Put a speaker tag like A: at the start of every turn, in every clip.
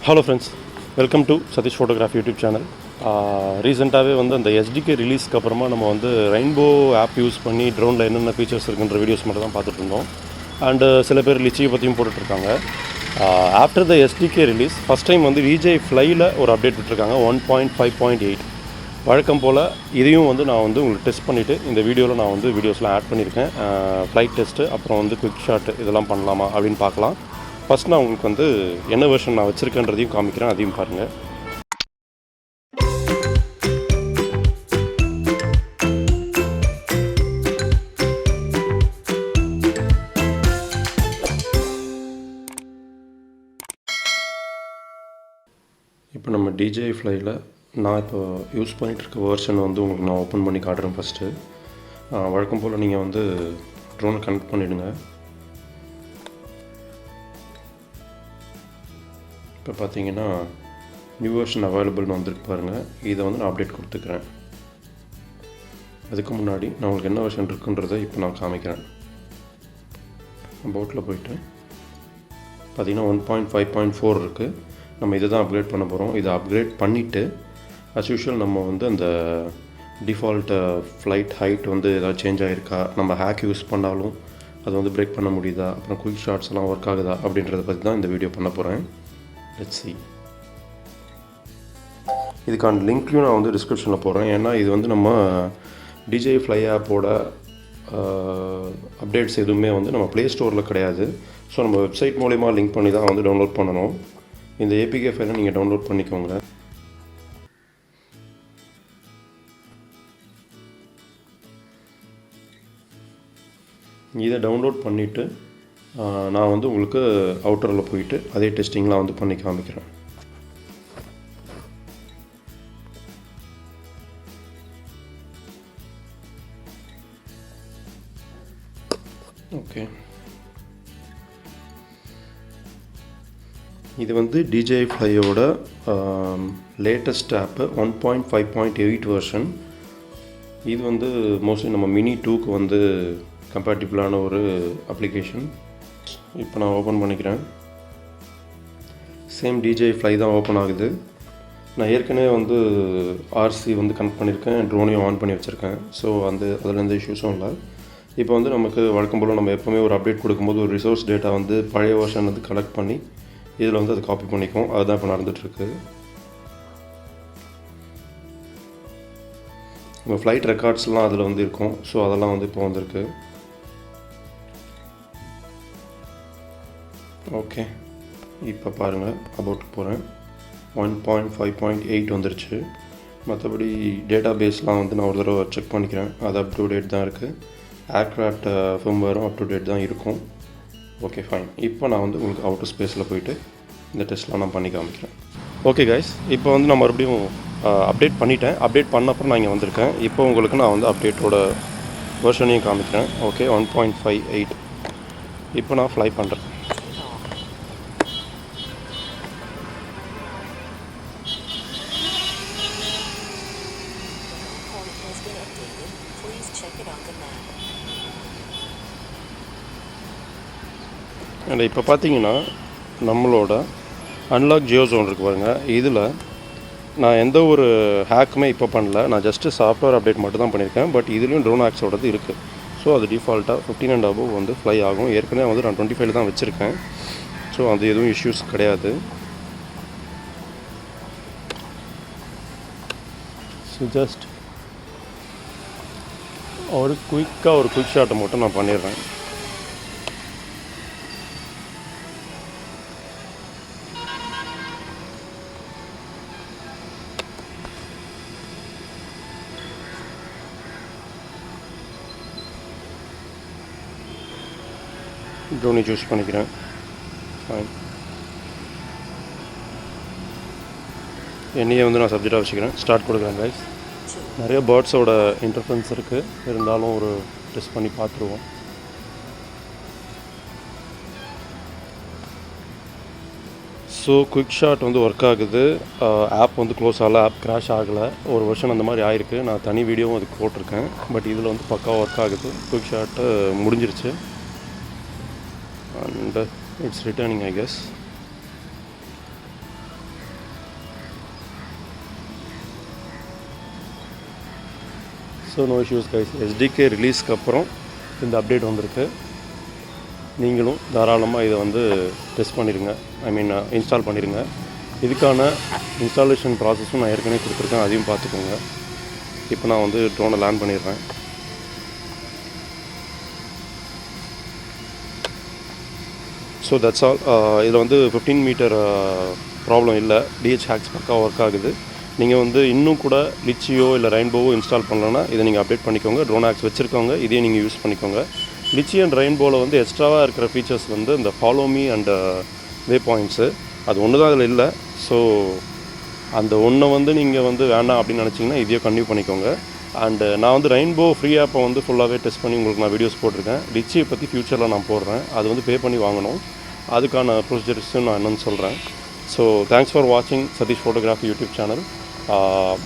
A: Hello friends, welcome to Satish photography YouTube channel. ரீசெண்டாகவே வந்து அந்த எஸ்டிகே ரிலீஸ்க்கு அப்புறமா நம்ம வந்து ரெயின்போ ஆப் யூஸ் பண்ணி ட்ரோனில் என்னென்ன ஃபீச்சர்ஸ் இருக்குன்ற வீடியோஸ் மட்டும் தான் பார்த்துட்டு இருந்தோம். அண்டு சில பேர் லிச்சியை பற்றியும் போட்டுட்ருக்காங்க. After the SDK release first time வந்து DJI Flyல ஒரு அப்டேட் விட்டுருக்காங்க 1.5.8. வழக்கம் போல் இதையும் வந்து நான் வந்து உங்களுக்கு டெஸ்ட் பண்ணிவிட்டு இந்த வீடியோவில் நான் வந்து வீடியோஸ்லாம் ஆட் பண்ணியிருக்கேன். ஃப்ளைட் டெஸ்ட்டு, அப்புறம் வந்து குவிக் ஷாட் இதெல்லாம் பண்ணலாமா அப்படின்னு பார்க்கலாம். ஃபஸ்ட் நான் உங்களுக்கு வந்து என்ன வெர்ஷன் நான் வச்சுருக்கேன்றதையும் காமிக்கிறேன், அதையும் பாருங்கள். இப்போ நம்ம DJI Flyல நான் இப்போ யூஸ் பண்ணிகிட்ருக்க வெர்ஷன் வந்து உங்களுக்கு நான் ஓப்பன் பண்ணி காட்டுறேன். ஃபஸ்ட்டு வழக்கம் போல் நீங்கள் வந்து ட்ரோனை கனெக்ட் பண்ணிவிடுங்க. இப்போ பார்த்தீங்கன்னா நியூ வெர்ஷன் அவைலபிள்னு வந்துருக்கு பாருங்கள். இதை வந்து நான் அப்டேட் கொடுத்துக்கிறேன். அதுக்கு முன்னாடி நான் உங்களுக்கு என்ன வெர்ஷன் இருக்குன்றதை இப்போ நான் காமிக்கிறேன். போட்டில் போய்ட்டு பார்த்தீங்கன்னா 1.5.4 இருக்குது. நம்ம இதை தான் அப்கிரேட் பண்ண போகிறோம். இதை அப்கிரேட் பண்ணிவிட்டு அஸ் யூஷுவல் நம்ம வந்து அந்த டிஃபால்ட் ஃப்ளைட் ஹைட் வந்து ஏதாவது சேஞ்ச் ஆகிருக்கா, நம்ம ஹேக் யூஸ் பண்ணாலும் அது வந்து பிரேக் பண்ண முடியுதா, அப்புறம் குயிக் ஷாட்ஸ் எல்லாம் ஒர்க் ஆகுதா அப்படின்றத பற்றி தான் இந்த வீடியோ பண்ண போகிறேன். Let's see. இதுக்கான லிங்க்கையும் நான் வந்து டிஸ்கிரிப்ஷனில் போடுறேன். ஏன்னா இது வந்து நம்ம DJI Fly ஆப்போட அப்டேட்ஸ் எதுவுமே வந்து நம்ம ப்ளே ஸ்டோரில் கிடையாது. ஸோ நம்ம வெப்சைட் மூலமா லிங்க் பண்ணி தான் வந்து டவுன்லோட் பண்ணணும். இந்த APK ஃபைலை நீங்கள் டவுன்லோட் பண்ணிக்கோங்க. இதை டவுன்லோட் பண்ணிவிட்டு நான் வந்து உங்களுக்கு அவுட்டரில் போயிட்டு அதே டெஸ்டிங்லாம் வந்து பண்ணி காமிக்கிறேன். ஓகே, இது வந்து DJI Flyயோட லேட்டஸ்ட் ஆப்பு 1.5.8 வெர்ஷன். இது வந்து மோஸ்ட்லி நம்ம மினி 2க்கு வந்து கம்பேட்டிபிளான ஒரு அப்ளிகேஷன். இப்போ நான் ஓப்பன் பண்ணிக்கிறேன். சேம் DJI Fly தான் ஓப்பன் ஆகுது. நான் ஏற்கனவே வந்து RC வந்து கனெக்ட் பண்ணியிருக்கேன், ட்ரோனையும் ஆன் பண்ணி வச்சுருக்கேன். ஸோ அதில் எந்த இஷ்யூஸும் இல்லை. இப்போ வந்து நமக்கு வழக்கம் போல் நம்ம எப்போவுமே ஒரு அப்டேட் கொடுக்கும்போது ஒரு ரிசோர்ஸ் டேட்டா வந்து பழைய வெர்ஷன் வந்து கலெக்ட் பண்ணி இதில் வந்து அதை காப்பி பண்ணிக்கும். அதுதான் இப்போ நடந்துகிட்ருக்கு. நம்ம ஃப்ளைட் ரெக்கார்ட்ஸ்லாம் அதில் வந்து இருக்கும். ஸோ அதெல்லாம் வந்து இப்போ வந்திருக்கு. ஓகே, இப்போ பாருங்கள், அபவுட் போகிறேன். 1.5.8 வந்துருச்சு. மற்றபடி டேட்டா பேஸ்லாம் வந்து நான் ஒரு தடவை செக் பண்ணிக்கிறேன். அது அப் டு டேட் தான் இருக்குது. ஏர்க்ராஃப்ட் ஃபிர்ம்வேரும் அப் டு டேட் தான் இருக்கும். Okay, fine. இப்போ நான் வந்து உங்களுக்கு அவுட்டர் ஸ்பேஸில் போயிட்டு இந்த டெஸ்ட்லாம் நான் பண்ணி காமிக்கிறேன். ஓகே கைஸ், இப்போ வந்து நான் மறுபடியும் அப்டேட் பண்ணிட்டேன். அப்டேட் பண்ண அப்புறம் நான் இங்கே வந்திருக்கேன். இப்போ உங்களுக்கு நான் வந்து அப்டேட்டோட வெர்ஷனையும் காமிக்கிறேன். ஓகே, 1.58. இப்போ நான் ஃப்ளை பண்ணுறேன். அண்ட் இப்போ பார்த்தீங்கன்னா நம்மளோட அன்லாக் ஜியோ ஜோன் இருக்குது பாருங்கள். இதில் நான் எந்த ஒரு ஹேக்குமே இப்போ பண்ணல. நான் ஜஸ்ட்டு சாஃப்ட்வேர் அப்டேட் மட்டும் தான் பண்ணியிருக்கேன். பட் இதுலேயும் ட்ரோன் ஹேக்ஸோடது இருக்குது. ஸோ அது டிஃபால்ட்டாக 15 and above வந்து ஃப்ளை ஆகும். ஏற்கனவே வந்து நான் 25 தான் வச்சுருக்கேன். ஸோ அது எதுவும் இஷ்யூஸ் கிடையாது. ஸோ ஜஸ்ட் ஒரு குயிக்காக ஒரு குயிக் ஷாட்டை மட்டும் நான் பண்ணிடுறேன். ட்ரோனை சூஸ் பண்ணிக்கிறேன். ஃபைன். என்னையே வந்து நான் சப்ஜெக்டாக வச்சுக்கிறேன். ஸ்டார்ட் கொடுக்குறேன் கைஸ். நிறைய பேர்ட்ஸோட இன்டர்ஃபரன்ஸ் இருக்குது. இருந்தாலும் ஒரு டெஸ்ட் பண்ணி பார்த்துருவோம். ஸோ குயிக் ஷாட் வந்து ஒர்க் ஆகுது. ஆப் வந்து க்ளோஸ் ஆகலை, ஆப் கிராஷ் ஆகலை. ஒரு வருஷன் அந்த மாதிரி ஆயிருக்கு. நான் தனி வீடியோவும் அதுக்கு போட்டிருக்கேன். பட் இதில் வந்து பக்காவாக ஒர்க் ஆகுது. குயிக் ஷாட்டு முடிஞ்சிருச்சு. and it's returning, I guess. So no issues guys. SDK ரிலீஸ்க்கு அப்புறம் இந்த அப்டேட் வந்திருக்கு. நீங்களும் தாராளமாக இதை வந்து டெஸ்ட் பண்ணிடுங்க, இன்ஸ்டால் பண்ணிடுங்க. இதுக்கான இன்ஸ்டாலேஷன் ப்ராசஸும் நான் ஏற்கனவே கொடுத்துருக்கேன், அதையும் பார்த்துக்கோங்க. இப்போ நான் வந்து ட்ரோனை லேண்ட் பண்ணிடுறேன். So that's all. இதில் வந்து 15 மீட்டர் ப்ராப்ளம் இல்லை, DJI ஹேக்ஸ் பக்கா ஒர்க் ஆகுது. நீங்கள் வந்து இன்னும் கூட லிச்சியோ இல்லை ரெயின்போவோ இன்ஸ்டால் பண்ணலன்னா இதை நீங்கள் அப்டேட் பண்ணிக்கோங்க. ட்ரோன் ஹேக்ஸ் வச்சுருக்கவங்க இதையே நீங்கள் யூஸ் பண்ணிக்கோங்க. லிச்சி அண்ட் ரெயின்போவில் வந்து எக்ஸ்ட்ராவாக இருக்கிற ஃபீச்சர்ஸ் வந்து இந்த follow me and way points, அது ஒன்று தான் அதில் இல்லை. ஸோ அந்த ஒன்றை வந்து நீங்கள் வந்து வேண்டாம் அப்படின்னு நினச்சிங்கன்னா இதையே கன்டினியூ பண்ணிக்கோங்க. அண்டு நான் வந்து ரெயின்போ ஃப்ரீ ஆப்பை வந்து ஃபுல்லாகவே டெஸ்ட் பண்ணி உங்களுக்கு நான் வீடியோஸ் போட்டிருக்கேன். லிச்சியை பற்றி ஃப்யூச்சரில் நான் போடுறேன், அது வந்து பே பண்ணி வாங்கணும். அதுக்கான ப்ரொசீஜர்ஸும் நான் என்னென்னு சொல்கிறேன். ஸோ தேங்க்ஸ் ஃபார் வாட்சிங் சதீஷ் ஃபோட்டோகிராஃபி யூடியூப் சேனல்.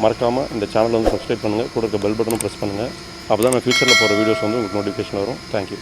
A: மறக்காமல் இந்த சேனலை வந்து சப்ஸ்கிரைப் பண்ணுங்கள், கூட இருக்க பெல் பட்டனும் ப்ரெஸ் பண்ணுங்கள். அப்போ தான் நான் ஃப்யூச்சரில் போகிற வீடியோஸ் வந்து உங்களுக்கு நோட்டிஃபிகேஷன் வரும். தேங்க்யூ.